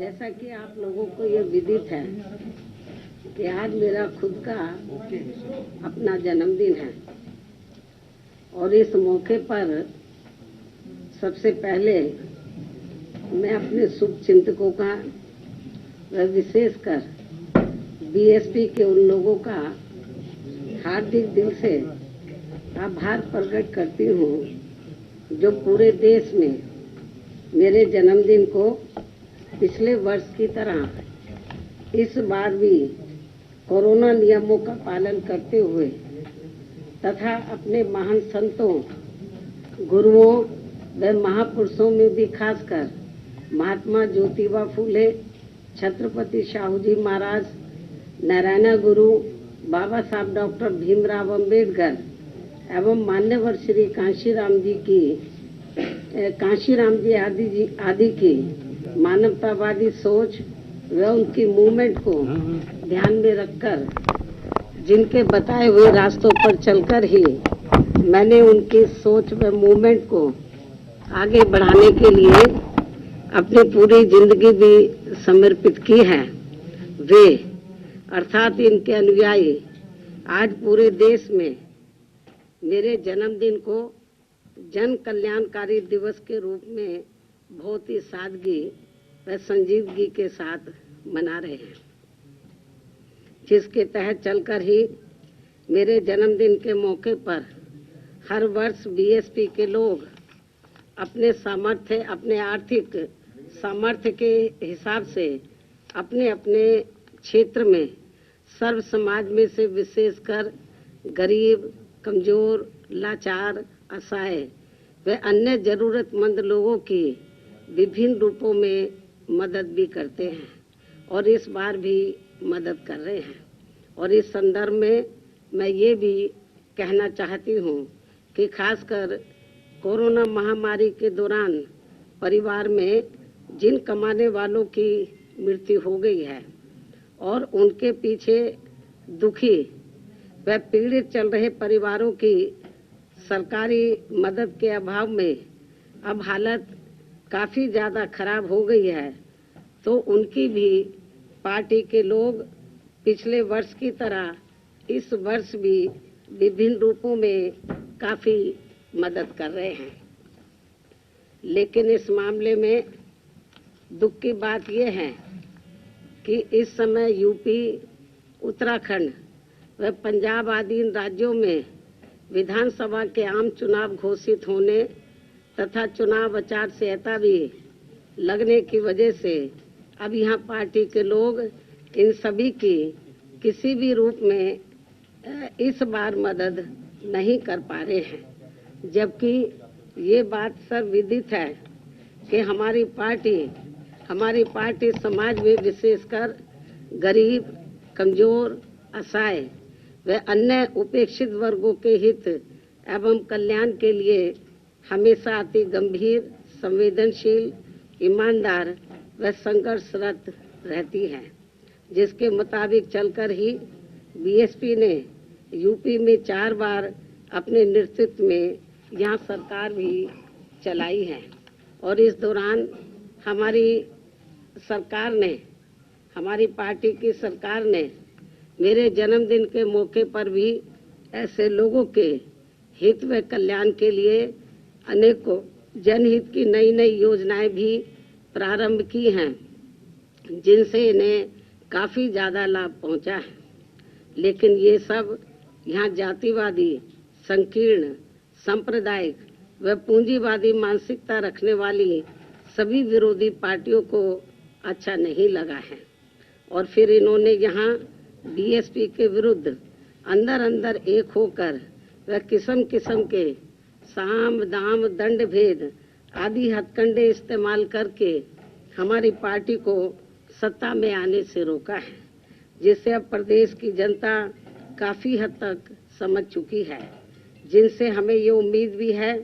जैसा कि आप लोगों को ये विदित है कि आज मेरा खुद का अपना जन्मदिन है और इस मौके पर सबसे पहले मैं अपने शुभ चिंतकों का व विशेषकर बीएसपी के उन लोगों का हार्दिक दिल से आभार प्रकट करती हूँ जो पूरे देश में मेरे जन्मदिन को पिछले वर्ष की तरह इस बार भी कोरोना नियमों का पालन करते हुए तथा अपने महान संतों, गुरुओं व महापुरुषों में भी खासकर महात्मा ज्योतिबा फूले, छत्रपति शाहू जी महाराज, नारायण गुरु, बाबा साहब डॉक्टर भीमराव अंबेडकर एवं मान्यवर श्री कांशीराम जी आदि की मानवतावादी सोच व उनकी मूवमेंट को ध्यान में रखकर जिनके बताए हुए रास्तों पर चलकर ही मैंने उनकी सोच व मूवमेंट को आगे बढ़ाने के लिए अपनी पूरी जिंदगी भी समर्पित की है। वे अर्थात इनके अनुयायी आज पूरे देश में मेरे जन्मदिन को जन कल्याणकारी दिवस के रूप में बहुत ही सादगी व संजीदगी के साथ मना रहे हैं, जिसके तहत चलकर ही मेरे जन्मदिन के मौके पर हर वर्ष बीएसपी के लोग अपने आर्थिक सामर्थ्य के हिसाब से अपने अपने क्षेत्र में सर्व समाज में से विशेषकर गरीब, कमजोर, लाचार, असहाय व अन्य जरूरतमंद लोगों की विभिन्न रूपों में मदद भी करते हैं और इस बार भी मदद कर रहे हैं। और इस संदर्भ में मैं ये भी कहना चाहती हूँ कि खासकर कोरोना महामारी के दौरान परिवार में जिन कमाने वालों की मृत्यु हो गई है और उनके पीछे दुखी व पीड़ित चल रहे परिवारों की सरकारी मदद के अभाव में अब हालत काफी ज्यादा खराब हो गई है, तो उनकी भी पार्टी के लोग पिछले वर्ष की तरह इस वर्ष भी विभिन्न रूपों में काफी मदद कर रहे हैं। लेकिन इस मामले में दुख की बात यह है कि इस समय यूपी, उत्तराखंड व पंजाब आदि इन राज्यों में विधानसभा के आम चुनाव घोषित होने तथा चुनाव आचार संहिता भी लगने की वजह से अब यहाँ पार्टी के लोग इन सभी की किसी भी रूप में इस बार मदद नहीं कर पा रहे हैं, जबकि ये बात सर्वविदित है कि हमारी पार्टी समाज में विशेषकर गरीब, कमजोर, असहाय व अन्य उपेक्षित वर्गों के हित एवं कल्याण के लिए हमेशा अति गंभीर, संवेदनशील, ईमानदार व संघर्षरत रहती है, जिसके मुताबिक चलकर ही बीएसपी ने यूपी में 4 बार अपने नेतृत्व में यहाँ सरकार भी चलाई है। और इस दौरान हमारी पार्टी की सरकार ने मेरे जन्मदिन के मौके पर भी ऐसे लोगों के हित व कल्याण के लिए अनेकों जनहित की नई योजनाएं भी प्रारंभ की हैं, जिनसे इन्हें काफी ज्यादा लाभ पहुंचा है। लेकिन ये सब यहाँ जातिवादी, संकीर्ण, सांप्रदायिक व पूंजीवादी मानसिकता रखने वाली सभी विरोधी पार्टियों को अच्छा नहीं लगा है और फिर इन्होंने यहाँ बीएसपी के विरुद्ध अंदर एक होकर व किस्म के साम, दाम, दंड भेद आदि हथकंडे इस्तेमाल करके हमारी पार्टी को सत्ता में आने से रोका है, जिससे अब प्रदेश की जनता काफी हद तक समझ चुकी है, जिनसे हमें ये उम्मीद भी है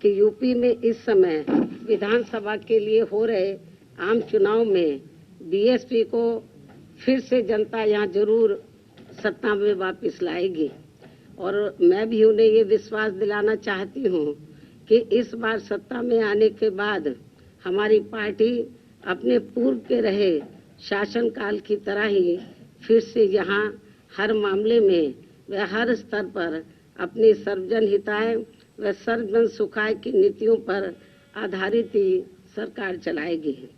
कि यूपी में इस समय विधानसभा के लिए हो रहे आम चुनाव में बीएसपी को फिर से जनता यहाँ जरूर सत्ता में वापस लाएगी। और मैं भी उन्हें ये विश्वास दिलाना चाहती हूँ कि इस बार सत्ता में आने के बाद हमारी पार्टी अपने पूर्व के रहे शासनकाल की तरह ही फिर से यहाँ हर मामले में व हर स्तर पर अपनी सर्वजन हिताय व सर्वजन सुखाय की नीतियों पर आधारित ही सरकार चलाएगी।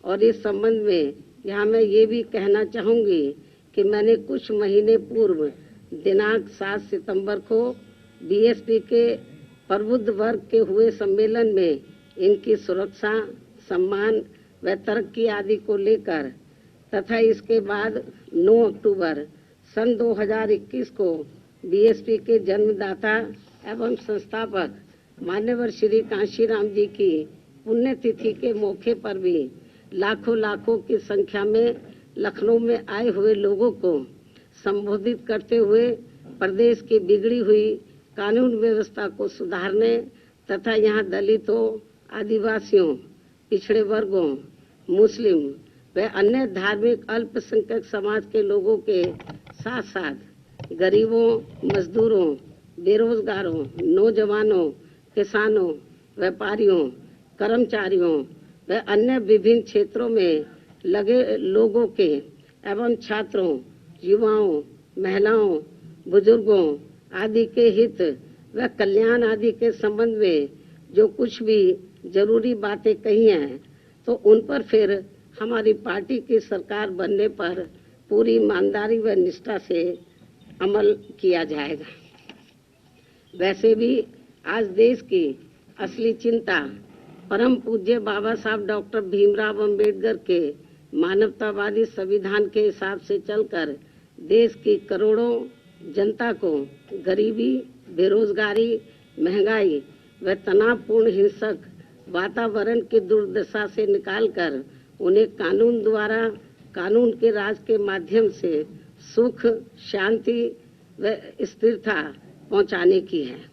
और इस संबंध में यहाँ मैं ये भी कहना चाहूँगी कि मैंने कुछ महीने पूर्व दिनांक 7 सितंबर को बीएसपी के प्रबुद्ध वर्ग के हुए सम्मेलन में इनकी सुरक्षा, सम्मान व तरक्की आदि को लेकर तथा इसके बाद 9 अक्टूबर सन 2021 को बीएसपी के जन्मदाता एवं संस्थापक मान्यवर श्री कांशीराम जी की पुण्यतिथि के मौके पर भी लाखों की संख्या में लखनऊ में आए हुए लोगों को संबोधित करते हुए प्रदेश की बिगड़ी हुई कानून व्यवस्था को सुधारने तथा यहाँ दलितों, आदिवासियों, पिछड़े वर्गों, मुस्लिम व अन्य धार्मिक अल्पसंख्यक समाज के लोगों के साथ साथ गरीबों, मजदूरों, बेरोजगारों, नौजवानों, किसानों, व्यापारियों, कर्मचारियों व अन्य विभिन्न क्षेत्रों में लगे लोगों के एवं छात्रों, युवाओं, महिलाओं, बुजुर्गों आदि के हित व कल्याण आदि के संबंध में जो कुछ भी जरूरी बातें कही हैं तो उन पर फिर हमारी पार्टी की सरकार बनने पर पूरी ईमानदारी व निष्ठा से अमल किया जाएगा। वैसे भी आज देश की असली चिंता परम पूज्य बाबा साहब डॉक्टर भीमराव अंबेडकर के मानवतावादी संविधान के हिसाब से चलकर देश की करोड़ों जनता को गरीबी, बेरोजगारी, महंगाई व तनावपूर्ण हिंसक वातावरण की दुर्दशा से निकालकर उन्हें कानून द्वारा कानून के राज के माध्यम से सुख, शांति व स्थिरता पहुंचाने की है,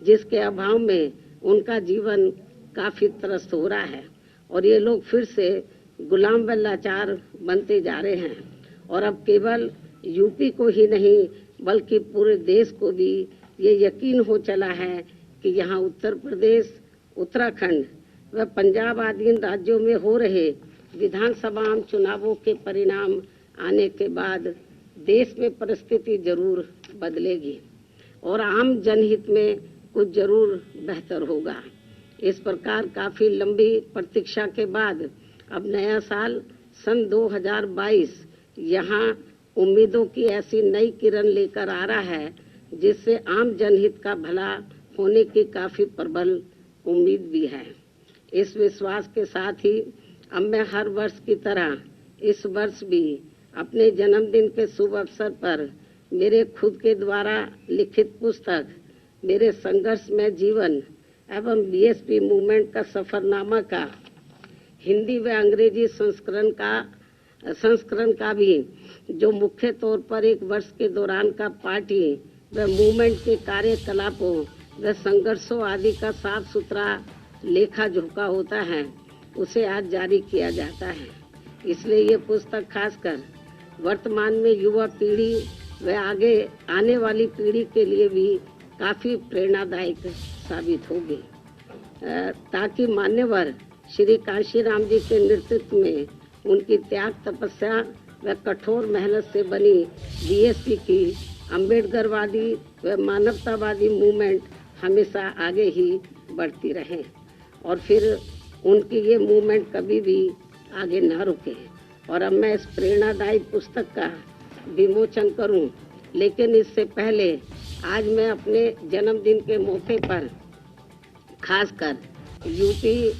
जिसके अभाव में उनका जीवन काफी त्रस्त हो रहा है और ये लोग फिर से गुलाम व लाचार बनते जा रहे हैं। और अब केवल यूपी को ही नहीं बल्कि पूरे देश को भी ये यकीन हो चला है कि यहाँ उत्तर प्रदेश, उत्तराखंड व पंजाब आदि राज्यों में हो रहे विधानसभा चुनावों के परिणाम आने के बाद देश में परिस्थिति जरूर बदलेगी और आम जनहित में कुछ जरूर बेहतर होगा। इस प्रकार काफी लंबी प्रतीक्षा के बाद अब नया साल सन 2022 यहाँ उम्मीदों की ऐसी नई किरण लेकर आ रहा है जिससे आम जनहित का भला होने की काफी प्रबल उम्मीद भी है। इस विश्वास के साथ ही अब मैं हर वर्ष की तरह इस वर्ष भी अपने जन्मदिन के शुभ अवसर पर मेरे खुद के द्वारा लिखित पुस्तक मेरे संघर्षमय जीवन एवं बीएसपी मूवमेंट का सफरनामा का हिंदी व अंग्रेजी संस्करण का भी जो मुख्य तौर पर एक वर्ष के दौरान का पार्टी व मूवमेंट के कार्यकलापों व संघर्षों आदि का साफ सुथरा लेखा जोखा होता है, उसे आज जारी किया जाता है। इसलिए ये पुस्तक खासकर वर्तमान में युवा पीढ़ी व आगे आने वाली पीढ़ी के लिए भी काफी प्रेरणादायक साबित होगी, ताकि मान्यवर श्री कांशीराम जी के नेतृत्व में उनकी त्याग, तपस्या व कठोर मेहनत से बनी बीएसपी की अम्बेडकरवादी व मानवतावादी मूवमेंट हमेशा आगे ही बढ़ती रहे और फिर उनकी ये मूवमेंट कभी भी आगे न रुके। और अब मैं इस प्रेरणादायी पुस्तक का विमोचन करूं, लेकिन इससे पहले आज मैं अपने जन्मदिन के मौके पर खासकर यूपी,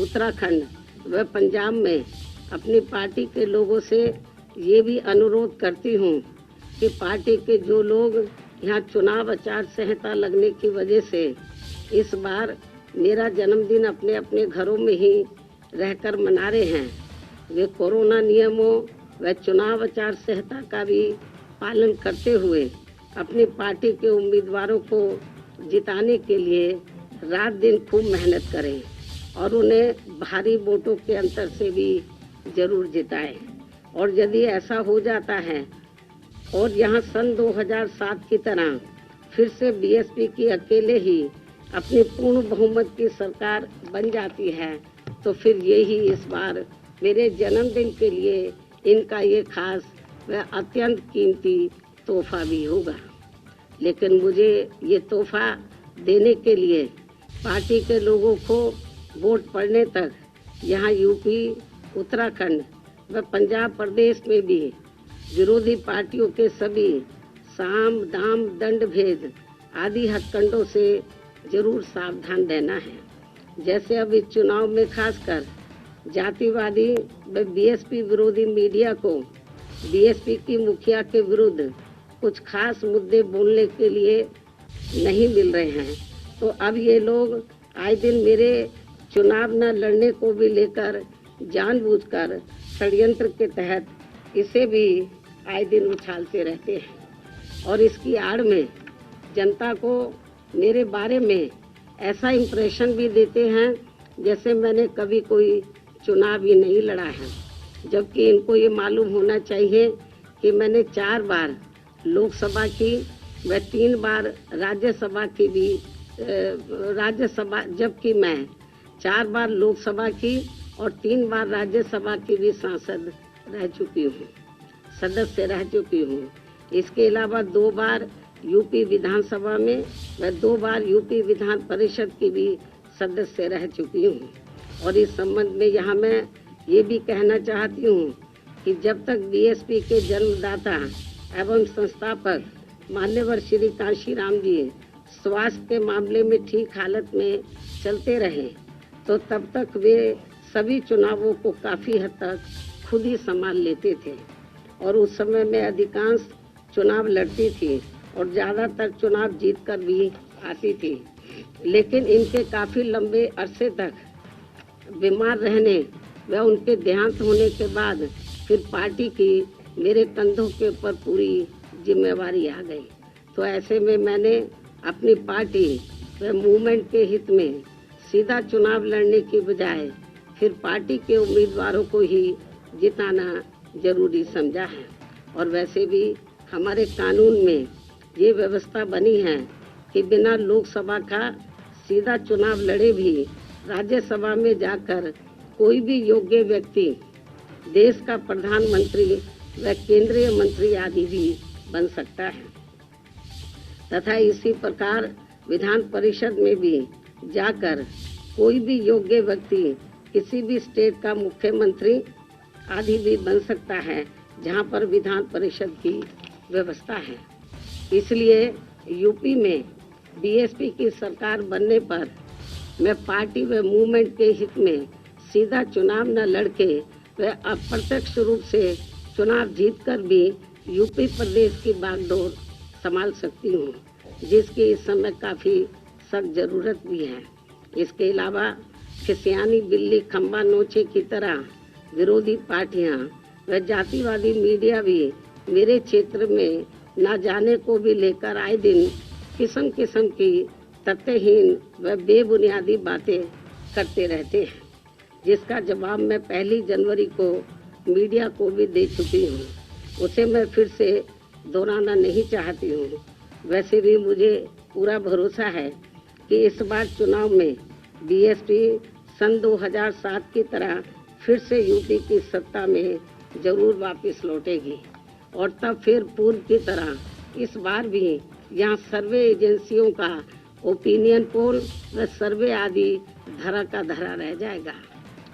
उत्तराखंड व पंजाब में अपनी पार्टी के लोगों से ये भी अनुरोध करती हूँ कि पार्टी के जो लोग यहाँ चुनाव आचार संहिता लगने की वजह से इस बार मेरा जन्मदिन अपने अपने घरों में ही रहकर मना रहे हैं, वे कोरोना नियमों व चुनाव आचार संहिता का भी पालन करते हुए अपनी पार्टी के उम्मीदवारों को जिताने के लिए रात दिन खूब मेहनत करें और उन्हें भारी वोटों के अंतर से भी जरूर जिताएं। और यदि ऐसा हो जाता है और यहाँ सन 2007 की तरह फिर से बीएसपी की अकेले ही अपनी पूर्ण बहुमत की सरकार बन जाती है तो फिर यही इस बार मेरे जन्मदिन के लिए इनका ये खास व अत्यंत कीमती तोहफा भी होगा। लेकिन मुझे ये तोहफा देने के लिए पार्टी के लोगों को वोट पड़ने तक यहाँ यूपी, उत्तराखंड व पंजाब प्रदेश में भी विरोधी पार्टियों के सभी साम, दाम, दंड भेद आदि हथकंडों से जरूर सावधान रहना है। जैसे अब इस चुनाव में खासकर जातिवादी व बीएसपी विरोधी मीडिया को बीएसपी की मुखिया के विरुद्ध कुछ खास मुद्दे बोलने के लिए नहीं मिल रहे हैं, तो अब ये लोग आए दिन मेरे चुनाव न लड़ने को भी लेकर जानबूझकर षड्यंत्र के तहत इसे भी आए दिन उछालते रहते हैं और इसकी आड़ में जनता को मेरे बारे में ऐसा इम्प्रेशन भी देते हैं जैसे मैंने कभी कोई चुनाव ही नहीं लड़ा है, जबकि इनको ये मालूम होना चाहिए कि मैंने 4 बार लोकसभा की व 3 बार राज्यसभा की भी राज्यसभा, जबकि मैं 4 बार लोकसभा की और 3 बार राज्यसभा की भी सांसद रह चुकी हूँ, सदस्य रह चुकी हूँ। इसके अलावा 2 बार यूपी विधानसभा में व 2 बार यूपी विधान परिषद की भी सदस्य रह चुकी हूँ। और इस संबंध में यहाँ मैं ये भी कहना चाहती हूँ कि जब तक बीएसपी के जन्मदाता एवं संस्थापक मान्यवर श्री कांशीराम जी स्वास्थ्य के मामले में ठीक हालत में चलते रहे, तो तब तक वे सभी चुनावों को काफ़ी हद तक खुद ही संभाल लेते थे और उस समय में अधिकांश चुनाव लड़ती थी और ज़्यादातर चुनाव जीत कर भी आती थी। लेकिन इनके काफ़ी लंबे अरसे तक बीमार रहने व उनके देहांत होने के बाद फिर पार्टी की मेरे कंधों के ऊपर पूरी जिम्मेवारी आ गई। तो ऐसे में मैंने अपनी पार्टी व मूवमेंट के हित में सीधा चुनाव लड़ने की बजाय फिर पार्टी के उम्मीदवारों को ही जिताना जरूरी समझा है। और वैसे भी हमारे कानून में ये व्यवस्था बनी है कि बिना लोकसभा का सीधा चुनाव लड़े भी राज्यसभा में जाकर कोई भी योग्य व्यक्ति देश का प्रधानमंत्री व केंद्रीय मंत्री आदि भी बन सकता है तथा इसी प्रकार विधान परिषद में भी जाकर कोई भी योग्य व्यक्ति किसी भी स्टेट का मुख्यमंत्री आदि भी बन सकता है जहां पर विधान परिषद की व्यवस्था है। इसलिए यूपी में बीएसपी की सरकार बनने पर मैं पार्टी व मूवमेंट के हित में सीधा चुनाव न लड़के व अप्रत्यक्ष रूप से चुनाव जीतकर भी यूपी प्रदेश की बागडोर संभाल सकती हूँ, जिसकी इस समय काफ़ी सख्त ज़रूरत भी है। इसके अलावा खिसियानी बिल्ली खंबा नोचे की तरह विरोधी पार्टियां व जातिवादी मीडिया भी मेरे क्षेत्र में न जाने को भी लेकर आए दिन किस्म किस्म की तथ्यहीन व बेबुनियादी बातें करते रहते हैं, जिसका जवाब मैं 1 जनवरी को मीडिया को भी दे चुकी हूँ। उसे मैं फिर से दोहराना नहीं चाहती हूँ। वैसे भी मुझे पूरा भरोसा है कि इस बार चुनाव में बीएसपी सन 2007 की तरह फिर से यूपी की सत्ता में जरूर वापस लौटेगी और तब फिर पूर्व की तरह इस बार भी यहाँ सर्वे एजेंसियों का ओपिनियन पोल व सर्वे आदि धरा का धरा रह जाएगा।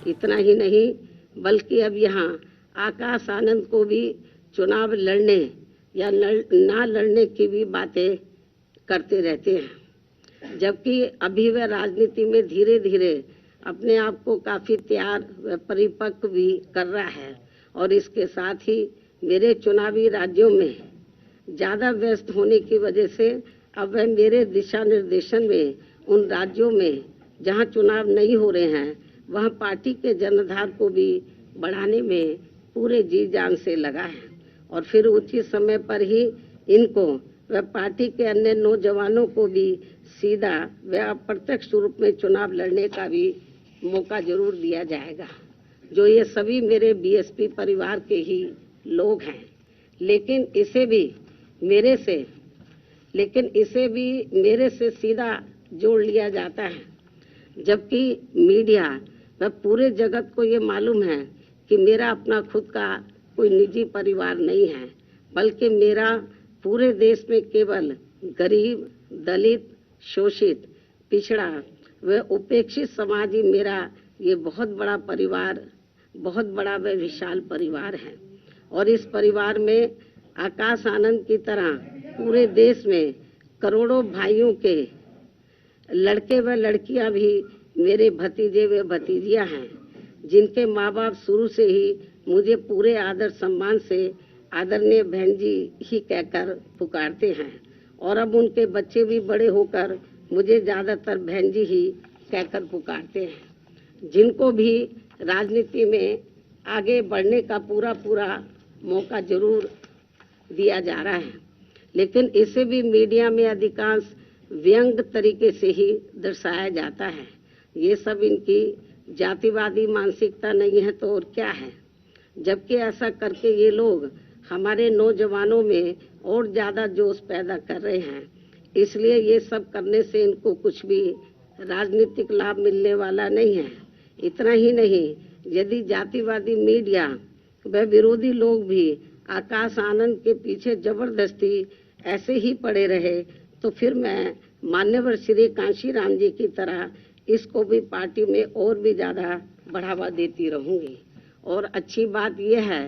इतना ही नहीं बल्कि अब यहाँ आकाश आनंद को भी चुनाव लड़ने या ना लड़ने की भी बातें करते रहते हैं, जबकि अभी वह राजनीति में धीरे धीरे अपने आप को काफ़ी तैयार व परिपक्व भी कर रहा है और इसके साथ ही मेरे चुनावी राज्यों में ज़्यादा व्यस्त होने की वजह से अब वह मेरे दिशा निर्देशन में उन राज्यों में जहां चुनाव नहीं हो रहे हैं वहां पार्टी के जनाधार को भी बढ़ाने में पूरे जी जान से लगा है और फिर उचित समय पर ही इनको व पार्टी के अन्य नौजवानों को भी सीधा व अप्रत्यक्ष रूप में चुनाव लड़ने का भी मौका जरूर दिया जाएगा, जो ये सभी मेरे बीएसपी परिवार के ही लोग हैं। लेकिन इसे भी मेरे से सीधा जोड़ लिया जाता है, जबकि मीडिया व पूरे जगत को ये मालूम है कि मेरा अपना खुद का कोई निजी परिवार नहीं है, बल्कि मेरा पूरे देश में केवल गरीब, दलित, शोषित, पिछड़ा व उपेक्षित समाज ही मेरा ये बहुत बड़ा परिवार, बहुत बड़ा व विशाल परिवार है। और इस परिवार में आकाश आनंद की तरह पूरे देश में करोड़ों भाइयों के लड़के व लड़कियां भी मेरे भतीजे व भतीजियां हैं, जिनके माँ बाप शुरू से ही मुझे पूरे आदर सम्मान से आदरणीय बहन जी ही कहकर पुकारते हैं। और अब उनके बच्चे भी बड़े होकर मुझे ज़्यादातर बहन जी ही कहकर पुकारते हैं, जिनको भी राजनीति में आगे बढ़ने का पूरा मौका जरूर दिया जा रहा है, लेकिन इसे भी मीडिया में अधिकांश व्यंग तरीके से ही दर्शाया जाता है। ये सब इनकी जातिवादी मानसिकता नहीं है तो और क्या है, जबकि ऐसा करके ये लोग हमारे नौजवानों में और ज़्यादा जोश पैदा कर रहे हैं। इसलिए ये सब करने से इनको कुछ भी राजनीतिक लाभ मिलने वाला नहीं है। इतना ही नहीं, यदि जातिवादी मीडिया व विरोधी लोग भी आकाश आनंद के पीछे जबरदस्ती ऐसे ही पड़े रहे तो फिर मैं मान्यवर श्री कांशीराम जी की तरह इसको भी पार्टी में और भी ज़्यादा बढ़ावा देती रहूंगी। और अच्छी बात यह है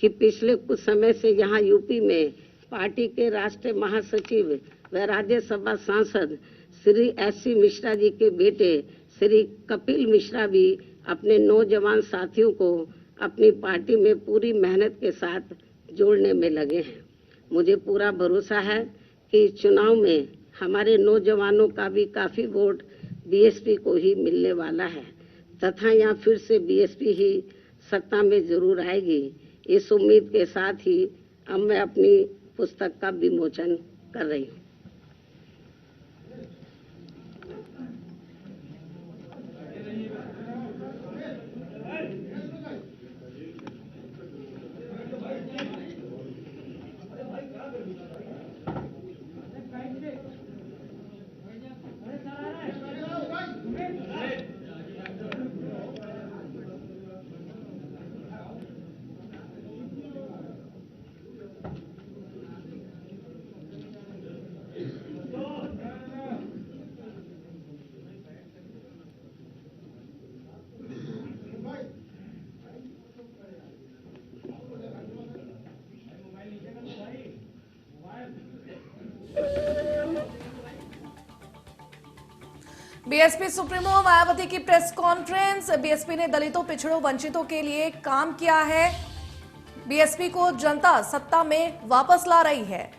कि पिछले कुछ समय से यहाँ यूपी में पार्टी के राष्ट्रीय महासचिव व राज्यसभा सांसद श्री एस.सी. मिश्रा जी के बेटे श्री कपिल मिश्रा भी अपने नौजवान साथियों को अपनी पार्टी में पूरी मेहनत के साथ जोड़ने में लगे हैं। मुझे पूरा भरोसा है कि इस चुनाव में हमारे नौजवानों का भी काफ़ी वोट बीएसपी को ही मिलने वाला है तथा यहाँ फिर से बीएसपी ही सत्ता में जरूर आएगी। इस उम्मीद के साथ ही अब मैं अपनी पुस्तक का विमोचन कर रही हूँ। बीएसपी सुप्रीमो मायावती की प्रेस कॉन्फ्रेंस। बीएसपी ने दलितों, पिछड़ों, वंचितों के लिए काम किया है। बीएसपी को जनता सत्ता में वापस ला रही है।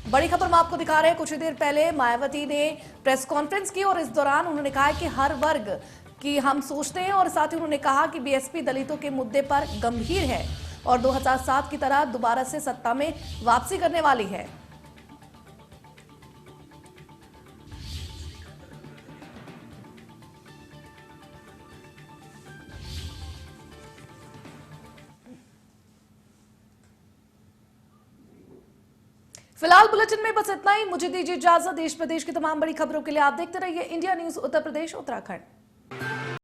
बड़ी खबर हम आपको दिखा रहे हैं। कुछ ही देर पहले मायावती ने प्रेस कॉन्फ्रेंस की और इस दौरान उन्होंने कहा कि हर वर्ग की हम सोचते हैं और साथ ही उन्होंने कहा कि बीएसपी दलितों के मुद्दे पर गंभीर है और 2007 की तरह दोबारा से सत्ता में वापसी करने वाली है। फिलहाल बुलेटिन में बस इतना ही। मुझे दीजिए इजाजत। देश प्रदेश की तमाम बड़ी खबरों के लिए आप देखते रहिए इंडिया न्यूज उत्तर प्रदेश उत्तराखंड।